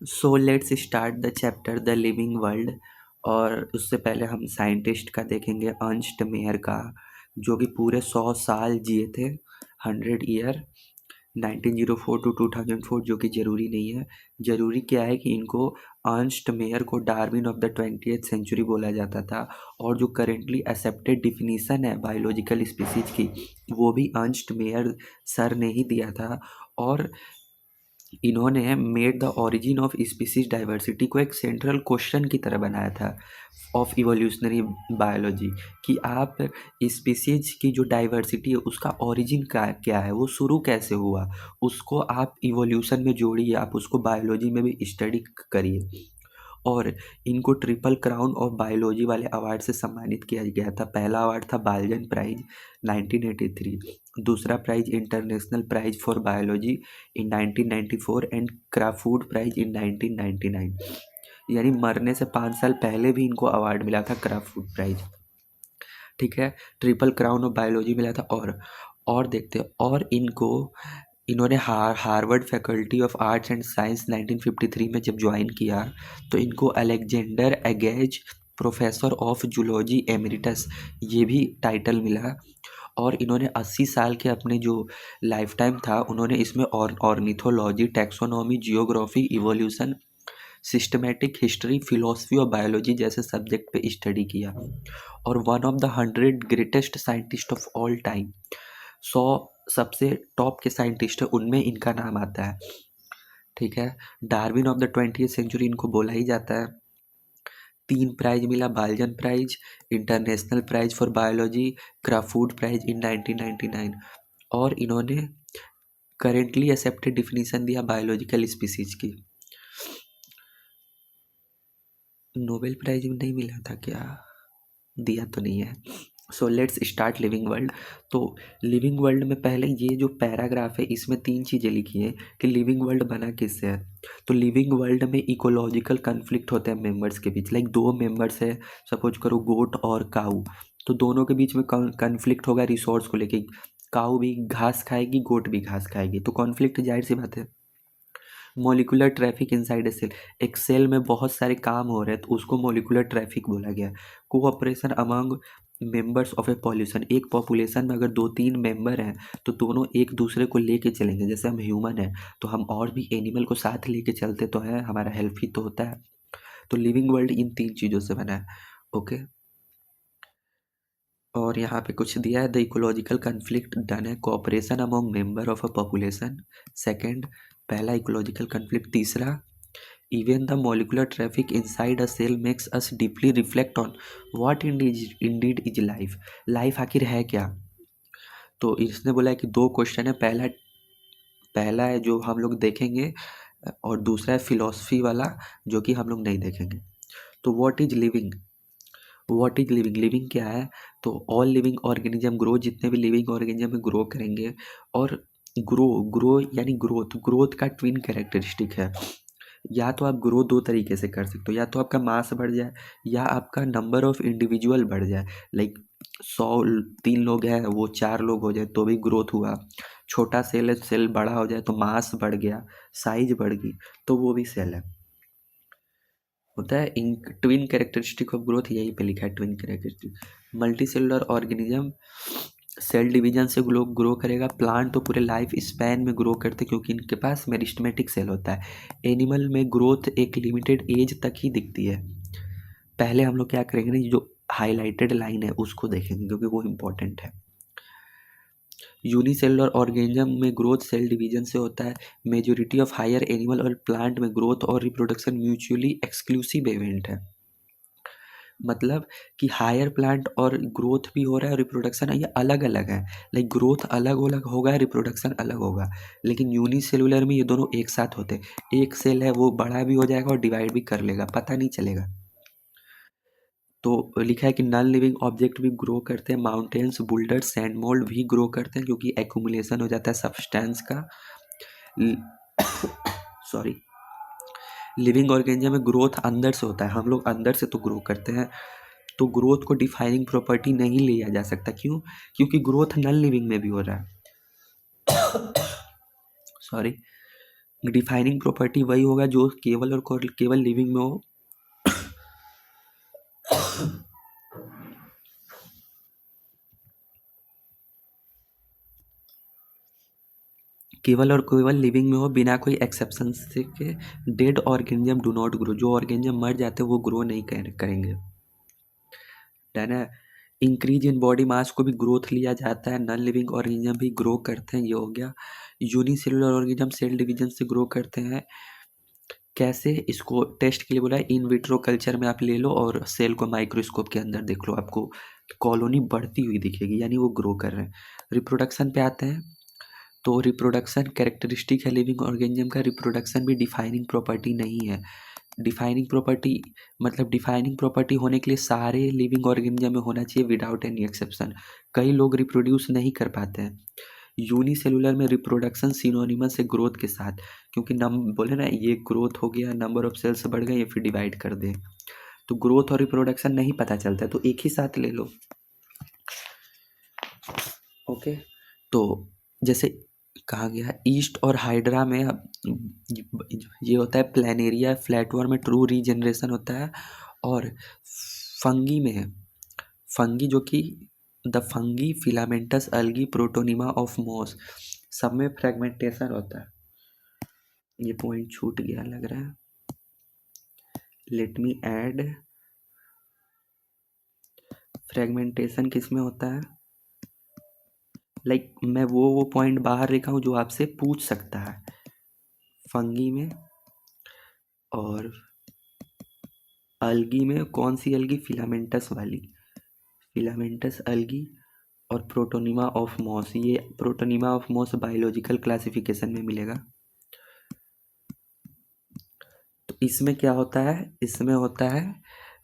So let's start the chapter the living world. और उससे पहले हम साइंटिस्ट का देखेंगे, अर्नस्ट मेयर का, जो कि पूरे 100 साल जिए थे, 100 ईयर, 1904 टू 2004, जो कि ज़रूरी नहीं है। ज़रूरी क्या है कि इनको, अर्नस्ट मेयर को Darwin of the 20th century बोला जाता था। और जो करेंटली एक्सेप्टेड डिफिनीसन है बायोलॉजिकल स्पीसीज की, वो भी अर्नस्ट मेयर सर ने ही दिया था। और इन्होंने made the origin of species diversity को एक सेंट्रल क्वेश्चन की तरह बनाया था ऑफ इवोल्यूशनरी बायोलॉजी, कि आप स्पीसीज की जो डाइवर्सिटी है उसका ओरिजिन का क्या है, वो शुरू कैसे हुआ, उसको आप इवोल्यूशन में जोड़िए, आप उसको बायोलॉजी में भी स्टडी करिए। और इनको ट्रिपल क्राउन ऑफ बायोलॉजी वाले अवार्ड से सम्मानित किया गया था। पहला अवार्ड था बाल्जन प्राइज 1983, दूसरा prize international prize for biology in 1994 and Crafoord prize in 1999। यानी मरने से 5 साल पहले भी इनको अवार्ड मिला था, क्राफूड प्राइज। ठीक है, ट्रिपल क्राउन ऑफ बायोलॉजी मिला था। और देखते हैं, और इनको, इन्होंने Harvard faculty of arts and science 1953 में जब ज्वाइन किया, तो इनको Alexander Agassiz professor of zoology emeritus, ये भी टाइटल मिला। और इन्होंने 80 साल के अपने जो लाइफ टाइम था, उन्होंने इसमें ornithology, taxonomy, geography, evolution, systematic history, philosophy और बायोलॉजी जैसे सब्जेक्ट पे स्टडी किया। और one of the 100 greatest scientist of all time, 100 सबसे टॉप के साइंटिस्ट है, उनमें इनका नाम आता है। ठीक है, Darwin of the 20th century इनको बोला ही जाता है। 3 प्राइज मिला, Balzan prize, international prize for biology, Crafoord prize in 1999। और इन्होंने करेंटली एक्सेप्टेड डिफिनीशन दिया बायोलॉजिकल स्पीसीज की। नोबेल प्राइज नहीं मिला था क्या? दिया तो नहीं है। So let's start living world. तो लिविंग वर्ल्ड में पहले ये जो पैराग्राफ है, इसमें 3 चीज़ें लिखी हैं कि लिविंग वर्ल्ड बना किससे है। तो लिविंग वर्ल्ड में इकोलॉजिकल कन्फ्लिक्ट होते हैं मेंबर्स के बीच। लाइक 2 मेंबर्स है, सपोज करो गोट और काऊ, तो दोनों के बीच में कन्फ्लिक्ट होगा रिसोर्स को लेके। काऊ भी घास खाएगी, गोट भी घास खाएगी, तो कॉन्फ्लिक्ट जाहिर सी बात है। Molecular traffic inside a cell, एक सेल में बहुत सारे काम हो रहे हैं, तो उसको मोलिकुलर ट्रैफिक बोला गया। Cooperation among members of A pollution, एक पॉपुलेशन में अगर 2-3 मेंबर हैं, तो दोनों एक दूसरे को लेके चलेंगे। जैसे हम ह्यूमन हैं, तो हम और भी एनिमल को साथ लेके चलते तो हैं, हमारा हेल्प ही तो होता है। तो लिविंग वर्ल्ड इन 3 चीज़ों से बना है। ओके, और यहाँ पे कुछ दिया है, द इकोलॉजिकल कन्फ्लिक्ट डन है cooperation among member of a population. Second, पहला इकोलॉजिकल कन्फ्लिक्ट। तीसरा, even the molecular traffic inside a cell makes us deeply reflect on what indeed is life। Life आखिर है क्या? तो इसने बोला है कि 2 क्वेश्चन है। पहला पहला है जो हम लोग देखेंगे, और दूसरा है फिलॉसफी वाला, जो कि हम लोग नहीं देखेंगे। तो what is living, what is living, living क्या है? तो ऑल लिविंग ऑर्गेनिज्म ग्रो, जितने भी लिविंग ऑर्गेनिज्म में ग्रो करेंगे। और ग्रो, ग्रो यानी ग्रोथ, ग्रोथ का ट्विन कैरेक्टरिस्टिक है। या तो आप ग्रो 2 तरीके से कर सकते हो, या तो आपका मास बढ़ जाए, या आपका नंबर ऑफ इंडिविजुअल बढ़ जाए। लाइक 100 3 लोग हैं, वो 4 लोग हो जाए तो भी ग्रोथ हुआ। छोटा सेल है, सेल बड़ा हो जाए तो मास बढ़ गया, साइज बढ़ गई, तो वो भी सेल है। होता है in twin characteristic of growth, यहीं पे लिखा है twin characteristic. Multicellular organism cell division से ग्रो करेगा। प्लांट तो पूरे लाइफ स्पैन में ग्रो करते, क्योंकि इनके पास मेरिस्टेमेटिक सेल होता है। एनिमल में ग्रोथ एक लिमिटेड एज तक ही दिखती है। पहले हम लोग क्या करेंगे ना, जो हाईलाइटेड लाइन है उसको देखेंगे, क्योंकि वो इम्पोर्टेंट है। यूनिसेलुलर ऑर्गेनिज्म में ग्रोथ सेल डिवीजन से होता है। मेजोरिटी ऑफ हायर एनिमल और प्लांट में ग्रोथ और रिप्रोडक्शन म्यूचुअली एक्सक्लूसिव इवेंट है। मतलब कि हायर प्लांट और ग्रोथ भी हो रहा है, और रिप्रोडक्शन है, ये अलग अलग है। लाइक ग्रोथ अलग अलग होगा, रिप्रोडक्शन अलग होगा। लेकिन यूनिसेलुलर में ये दोनों एक साथ होते हैं। एक सेल है, वो बड़ा भी हो जाएगा और डिवाइड भी कर लेगा, पता नहीं चलेगा। तो लिखा है कि नॉन लिविंग ऑब्जेक्ट भी ग्रो करते हैं। माउंटेन्स, बुल्डर, सैंड मोल्ड भी ग्रो करते हैं, क्योंकि एक्यूमुलेशन हो जाता है सब्सटेंस का। सॉरी, लिविंग ऑर्गेनिज्म में ग्रोथ अंदर से होता है, हम लोग अंदर से तो ग्रो करते हैं। तो ग्रोथ को डिफाइनिंग प्रॉपर्टी नहीं लिया जा सकता। क्यों? क्योंकि ग्रोथ नॉन लिविंग में भी हो रहा है। सॉरी, डिफाइनिंग प्रॉपर्टी वही होगा जो केवल और केवल लिविंग में हो। केवल और केवल लिविंग में हो, बिना कोई एक्सेप्शन से के। Dead organism do not grow, जो ऑर्गेनिज्म मर जाते हैं वो ग्रो नहीं करेंगे। डन है। इंक्रीज इन बॉडी मास को भी ग्रोथ लिया जाता है, नॉन लिविंग ऑर्गेनिज्म भी ग्रो करते हैं, ये हो गया। यूनिसेलुलर ऑर्गेनिज्म सेल डिवीजन से ग्रो करते हैं। कैसे, इसको टेस्ट के लिए बोला है, इन विट्रो कल्चर में आप ले लो और सेल को माइक्रोस्कोप के अंदर देख लो, आपको कॉलोनी बढ़ती हुई दिखेगी, यानी वो ग्रो कर रहे हैं। रिप्रोडक्शन पे आते हैं, तो रिप्रोडक्शन कैरेक्टरिस्टिक है लिविंग ऑर्गेनिज्म का। रिप्रोडक्शन भी डिफाइनिंग प्रॉपर्टी नहीं है। डिफाइनिंग प्रॉपर्टी मतलब डिफाइनिंग प्रॉपर्टी होने के लिए सारे लिविंग ऑर्गेनिज्म में होना चाहिए विदाउट एनी एक्सेप्शन। कई लोग रिप्रोड्यूस नहीं कर पाते हैं। यूनिसेलुलर में रिप्रोडक्शन सिनोनिमस है ग्रोथ के साथ, क्योंकि नम बोले ना, ये ग्रोथ हो गया, नंबर ऑफ सेल्स बढ़ गए, या फिर डिवाइड कर दें, तो ग्रोथ और रिप्रोडक्शन नहीं पता चलता है, तो एक ही साथ ले लो। ओके, तो जैसे कहा गया ईस्ट और हाइड्रा में ये होता है प्लेनेरिया फ्लैटवर्म में ट्रू रीजनरेशन होता है। और फंगी में, फंगी जो कि the fungi filamentous algae protonema of moss, सब में फ्रेगमेंटेशन होता है। ये पॉइंट छूट गया लग रहा है, लेट मी ऐड। फ्रेगमेंटेशन किस में होता है, लाइक मैं वो पॉइंट बाहर लिखा हूँ जो आपसे पूछ सकता है। फंगी में और अलगी में, कौन सी अलगी, फिलामेंटस वाली, फिलामेंटस अलगी। और प्रोटोनिमा ऑफ मॉस, ये protonema of moss biological classification में मिलेगा। तो इसमें क्या होता है, इसमें होता है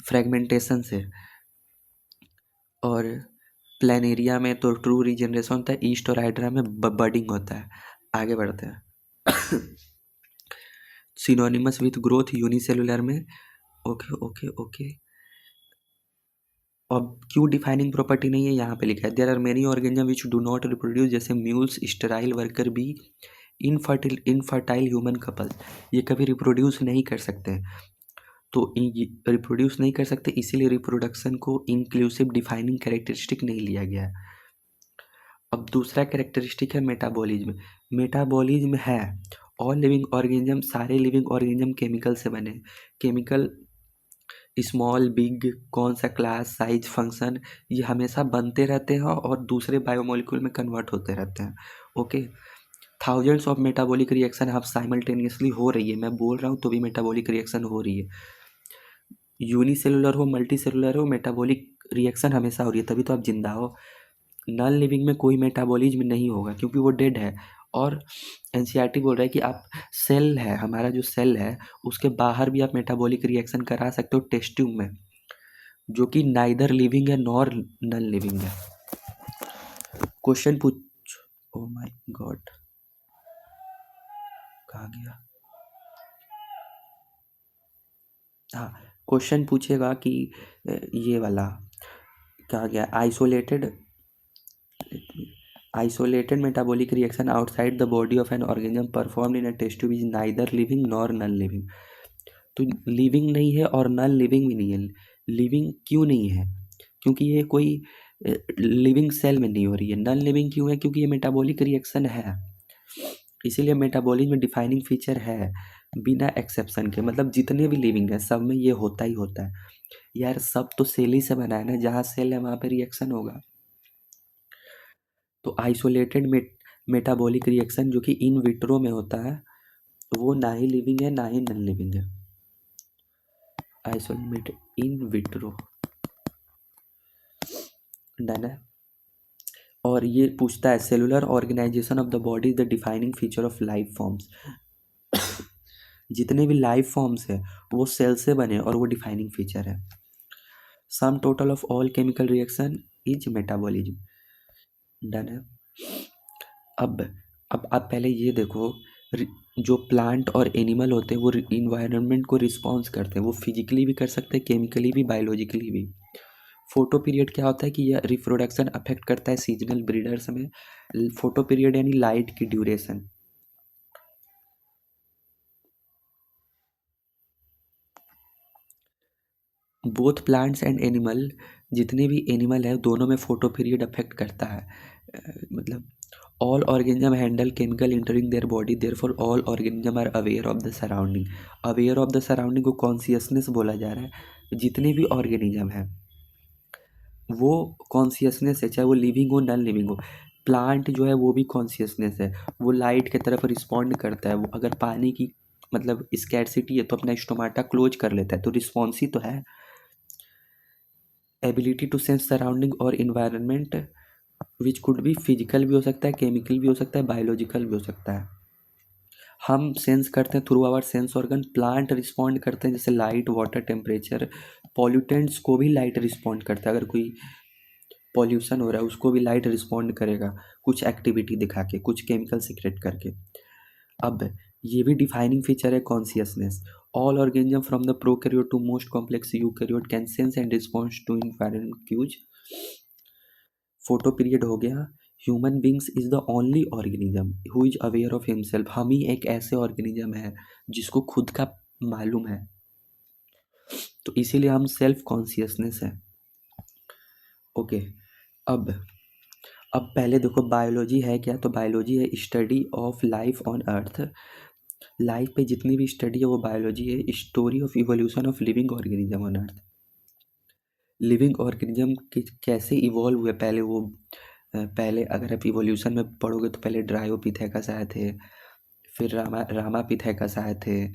फ्रेगमेंटेशन से। और प्लेनेरिया में तो ट्रू रीजनरेशन होता है, ईस्ट और हाइड्रा में बडिंग होता है। आगे बढ़ते हैं। सिनोनिमस विथ ग्रोथ यूनिसेलुलर में। Okay okay okay. अब क्यों डिफाइनिंग प्रॉपर्टी नहीं है, यहाँ पे लिखा है there are many organism which do not reproduce, जैसे mules, sterile worker bee, infertile human couple, ये कभी रिप्रोड्यूस नहीं कर सकते। तो रिप्रोड्यूस नहीं कर सकते, इसीलिए रिप्रोडक्शन को इंक्लूसिव डिफाइनिंग कैरेक्टरिस्टिक नहीं लिया गया है। अब दूसरा कैरेक्टरिस्टिक है मेटाबॉलिज्म। मेटाबॉलिज्म है, ऑल लिविंग ऑर्गेनिज्म, सारे लिविंग ऑर्गेनिज्म केमिकल से बने। केमिकल स्मॉल बिग, कौन सा क्लास साइज फंक्शन, ये हमेशा बनते रहते हैं और दूसरे बायोमोलिक्यूल में कन्वर्ट होते रहते हैं। Okay, thousands of metabolic reaction अब साइमल्टेनियसली हो रही है, मैं बोल रहा हूँ तो भी मेटाबॉलिक रिएक्शन हो रही है। यूनिसेलुलर हो मल्टी सेलुलर हो, मेटाबॉलिक रिएक्शन हमेशा हो रही है, तभी तो आप जिंदा हो। नॉन लिविंग में कोई मेटाबॉलिज्म नहीं होगा क्योंकि वो डेड है। और एनसीईआरटी बोल रहा है कि आप सेल है, हमारा जो सेल है उसके बाहर भी आप मेटाबॉलिक रिएक्शन करा सकते हो टेस्ट ट्यूब में, जो कि नाइदर लिविंग है नॉर नॉन लिविंग है। क्वेश्चन पूछ, ओ माय गॉड, कहाँ गया, हाँ, क्वेश्चन पूछेगा कि ये वाला कहा गया, isolated metabolic reaction outside the body of an organism performed in a test tube is neither living nor non living. तो लिविंग नहीं है और नॉन लिविंग भी नहीं है। लिविंग क्यों नहीं है, क्योंकि ये कोई लिविंग सेल में नहीं हो रही है। नॉन लिविंग क्यों है, क्योंकि ये मेटाबॉलिक रिएक्शन है, इसीलिए मेटाबॉलिज्म में डिफाइनिंग फीचर है बिना एक्सेप्शन के। मतलब जितने भी लिविंग है सब में ये होता ही होता है यार, सब तो सेल ही से बना है ना, जहाँ सेल है वहाँ पे रिएक्शन होगा। तो आइसोलेटेड मेटाबॉलिक रिएक्शन जो कि इन विट्रो में होता है, वो ना ही लिविंग है ना ही नॉन लिविंग है। आइसोलेटेड इन विट्रो, डन है। और ये पूछता है cellular organization of the body is the defining feature of life forms. जितने भी लाइफ फॉर्म्स है वो सेल से बने और वो डिफाइनिंग फीचर है। Sum total of all chemical reaction is metabolism, done है। अब अब आप पहले ये देखो, जो प्लांट और एनिमल होते हैं वो इन्वायरमेंट को रिस्पॉन्स करते हैं, वो फिजिकली भी कर सकते हैं, केमिकली भी, बायोलॉजिकली भी। फोटो पीरियड क्या होता है कि यह रिप्रोडक्शन अफेक्ट करता है सीजनल ब्रीडर्स में। फोटो पीरियड यानी लाइट की duration. Both plants and animal, जितने भी एनिमल है दोनों में फोटो पीरियड अफेक्ट करता है। मतलब all organism handle chemical entering their body, therefore all organism are aware of the surrounding. Aware of the surrounding को कॉन्शियसनेस बोला जा रहा है। जितने भी ऑर्गेनिज्म है वो कॉन्शियसनेस है, चाहे वो लिविंग हो नॉन लिविंग हो। प्लांट जो है वो भी कॉन्शियसनेस है, वो लाइट की तरफ रिस्पॉन्ड करता है। वो अगर पानी की मतलब स्कैरसिटी है तो अपना स्टोमाटा क्लोज कर लेता है, तो रिस्पॉन्स ही तो है। एबिलिटी टू सेंस सराउंडिंग और environment which could be physical भी हो सकता है, केमिकल भी हो सकता है, बायोलॉजिकल भी हो सकता है। हम सेंस करते हैं through our sense organ, plant respond करते हैं जैसे लाइट, वाटर, टेम्परेचर। पॉल्यूटेंट्स को भी लाइट रिस्पॉन्ड करता है, अगर कोई पॉल्यूशन हो रहा है उसको भी लाइट रिस्पॉन्ड करेगा, कुछ एक्टिविटी दिखा के, कुछ केमिकल सीक्रेट करके। अब ये भी डिफाइनिंग फीचर है consciousness. All organism from the prokaryote to most complex eukaryote can sense and respond to environment cues. Photoperiod हो गया। Human beings is the only organism who is aware of himself. हम ही एक ऐसे organism है जिसको खुद का मालूम है, तो इसीलिए हम सेल्फ कॉन्शियसनेस है। ओके, अब अब पहले देखो बायोलॉजी है क्या, तो बायोलॉजी है study of life on earth. Life पे जितनी भी स्टडी है वो बायोलॉजी है। Story of evolution of living organism on earth. Living organism कैसे इवॉल्व हुए, पहले वो पहले अगर आप इवोल्यूशन में पढ़ोगे तो पहले ड्रायोपिथेकस आए थे, फिर रामापिथेकस आए थे,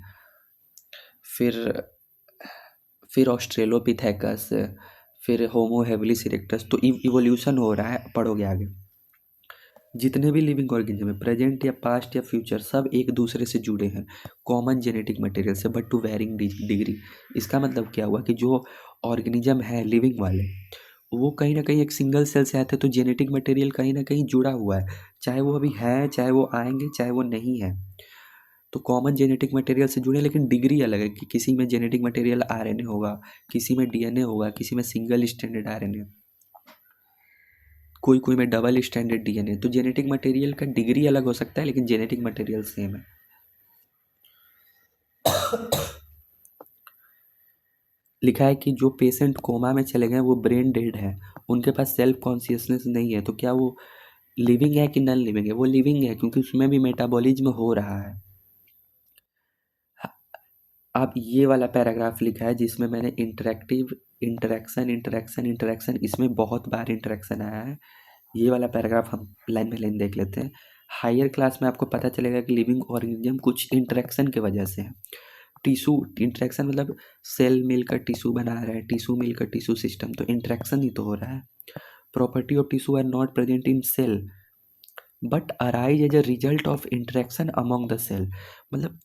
फिर ऑस्ट्रेलोपिथेकस, फिर होमो हेबिलिस इरेक्टस। तो इवोल्यूशन हो रहा है, पढ़ोगे आगे। जितने भी लिविंग ऑर्गेनिज्म है प्रेजेंट या पास्ट या फ्यूचर, सब एक दूसरे से जुड़े हैं कॉमन जेनेटिक मटेरियल से, बट टू वेरिंग डिग्री। इसका मतलब क्या हुआ कि जो ऑर्गेनिज्म है लिविंग वाले, वो कहीं ना कहीं एक सिंगल सेल से आते हैं, तो जेनेटिक मटेरियल कहीं ना कहीं जुड़ा हुआ है, चाहे वो अभी है, चाहे वो आएंगे, चाहे वो नहीं है। तो कॉमन जेनेटिक मटेरियल से जुड़े, लेकिन डिग्री अलग है कि किसी में जेनेटिक मटेरियल आरएनए होगा, किसी में डीएनए होगा, किसी में सिंगल स्टैंडर्ड आरएनए, कोई कोई में डबल स्टैंडर्ड डीएनए। तो जेनेटिक मटेरियल का डिग्री अलग हो सकता है, लेकिन जेनेटिक मटेरियल सेम है। लिखा है कि जो पेशेंट कोमा में चले गए वो ब्रेन डेड है, उनके पास सेल्फ कॉन्शियसनेस नहीं है, तो क्या वो लिविंग है कि नॉन लिविंग है? वो लिविंग है, क्योंकि उसमें भी मेटाबॉलिज्म हो रहा है। अब ये वाला पैराग्राफ लिखा है जिसमें मैंने इंटरेक्टिव इंटरेक्शन इंटरेक्शन इंटरेक्शन, इसमें बहुत बार इंटरेक्शन आया है। ये वाला पैराग्राफ हम लाइन बाई लाइन देख लेते हैं। हायर क्लास में आपको पता चलेगा कि लिविंग ऑर्गेनिज्म कुछ इंटरेक्शन की वजह से है। टिश्यू इंटरेक्शन मतलब सेल मिलकर टिश्यू बना रहा है, टिश्यू मिलकर टिश्यू सिस्टम, तो इंटरेक्शन ही तो हो रहा है। Property of tissue are not present in cell but arise as a result of interaction among the cell. मतलब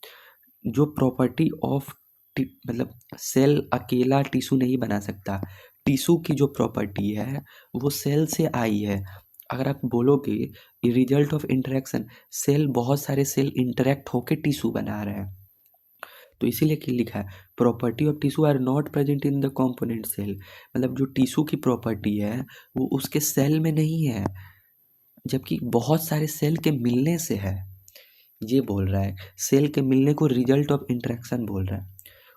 जो प्रॉपर्टी ऑफ मतलब सेल अकेला टिश्यू नहीं बना सकता, टिश्यू की जो प्रॉपर्टी है वो सेल से आई है। अगर आप बोलोगे रिजल्ट ऑफ इंटरेक्शन, सेल बहुत सारे सेल इंटरेक्ट होकर टिश्यू बना रहे हैं, तो इसीलिए क्या लिखा है, property of tissue are not present in the component cell. मतलब जो टिश्यू की प्रॉपर्टी है वो उसके सेल में नहीं है, जबकि बहुत सारे सेल के मिलने से है। ये बोल रहा है, सेल के मिलने को रिजल्ट ऑफ इंटरेक्शन बोल रहा है।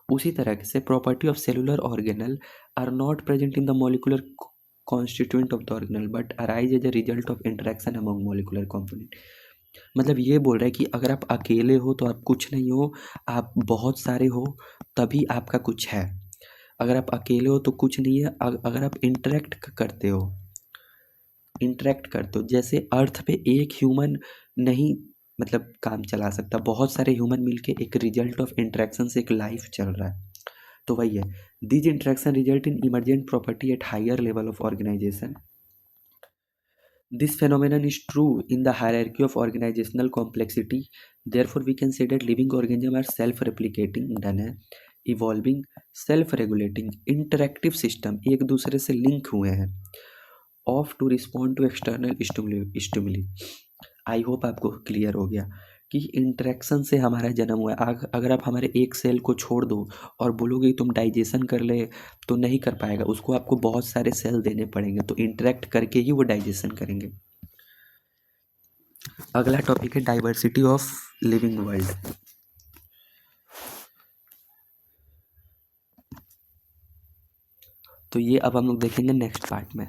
उसी तरह से property of cellular organelle are not present in the molecular constituent of the organelle but arise as a result of interaction among molecular component. मतलब ये बोल रहा है कि अगर आप अकेले हो तो आप कुछ नहीं हो, आप बहुत सारे हो तभी आपका कुछ है। अगर आप अकेले हो तो कुछ नहीं है, अगर आप इंटरेक्ट करते हो, जैसे अर्थ पे एक ह्यूमन नहीं मतलब काम चला सकता, बहुत सारे ह्यूमन मिलके एक रिजल्ट ऑफ इंटरेक्शन से एक लाइफ चल रहा है, तो वही है। This interaction result in emergent property at higher level of organization. This phenomenon is true in the hierarchy of organizational complexity. Therefore, we can say that living organisms are self-replicating, done है, evolving, self-regulating, interactive system, एक दूसरे से link हुए हैं, of to respond to external stimuli. I hope आपको clear हो गया कि इंटरेक्शन से हमारा जन्म हुआ है। अगर आप हमारे एक सेल को छोड़ दो और बोलोगे तुम डाइजेशन कर ले, तो नहीं कर पाएगा, उसको आपको बहुत सारे सेल देने पड़ेंगे, तो इंटरेक्ट करके ही वो डाइजेशन करेंगे। अगला टॉपिक है डाइवर्सिटी ऑफ लिविंग वर्ल्ड। तो ये अब हम लोग देखेंगे नेक्स्ट पार्ट में।